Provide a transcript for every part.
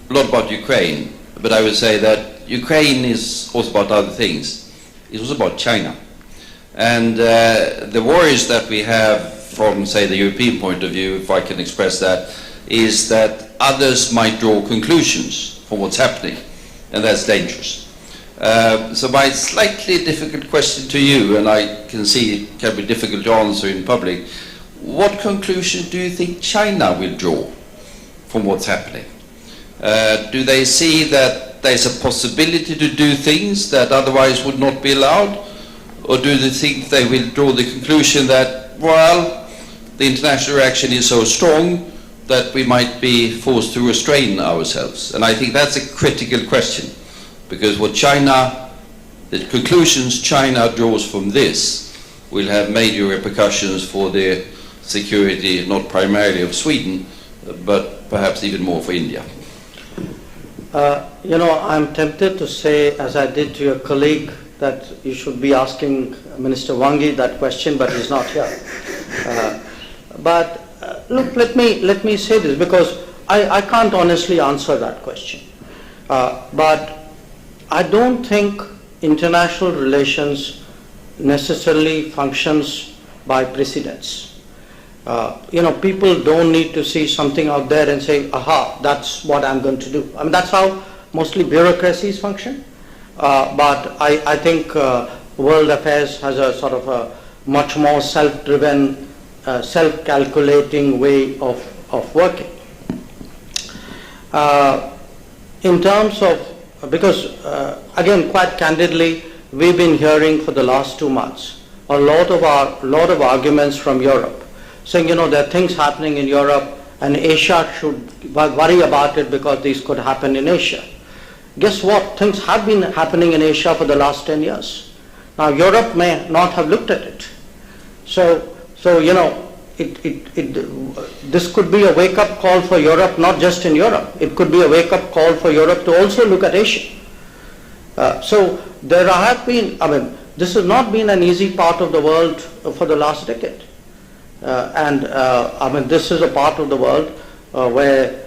a lot about Ukraine, but I would say that Ukraine is also about other things. It's also about China. And the worries that we have from, say, the European point of view, if I can express that, is that others might draw conclusions from what's happening, and that's dangerous. So my slightly difficult question to you, and I can see it can be difficult to answer in public, what conclusions do you think China will draw from what's happening? Do they see that there's a possibility to do things that otherwise would not be allowed? Or do they think they will draw the conclusion that, well, the international reaction is so strong that we might be forced to restrain ourselves? And I think that's a critical question, because what China, the conclusions China draws from this will have major repercussions for the security, not primarily of Sweden, but perhaps even more for India. I'm tempted to say, as I did to your colleague, that you should be asking Minister Wangi that question, but he's not here. Look, let me say this, because I can't honestly answer that question. But I don't think international relations necessarily functions by precedence. People don't need to see something out there and say, aha, that's what I'm going to do. I mean, that's how mostly bureaucracies function. But I think world affairs has a sort of a much more self-driven, self-calculating way of working. In terms of, because again, quite candidly, we've been hearing for the last 2 months a lot of arguments from Europe, saying, there are things happening in Europe and Asia should worry about it because these could happen in Asia. Guess what? Things have been happening in Asia for the last 10 years. Now, Europe may not have looked at it. So this could be a wake-up call for Europe, not just in Europe. It could be a wake-up call for Europe to also look at Asia. So there have been, this has not been an easy part of the world for the last decade. This is a part of the world where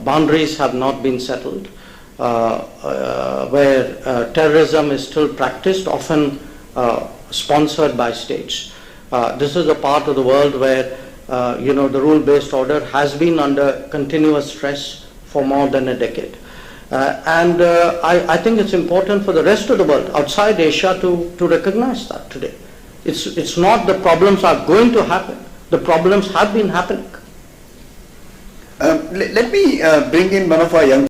boundaries have not been settled, where terrorism is still practiced, often sponsored by states. This is a part of the world where, the rule-based order has been under continuous stress for more than a decade. I think it's important for the rest of the world outside Asia to recognize that today. It's not the problems are going to happen. The problems have been happening. Let me bring in one of our young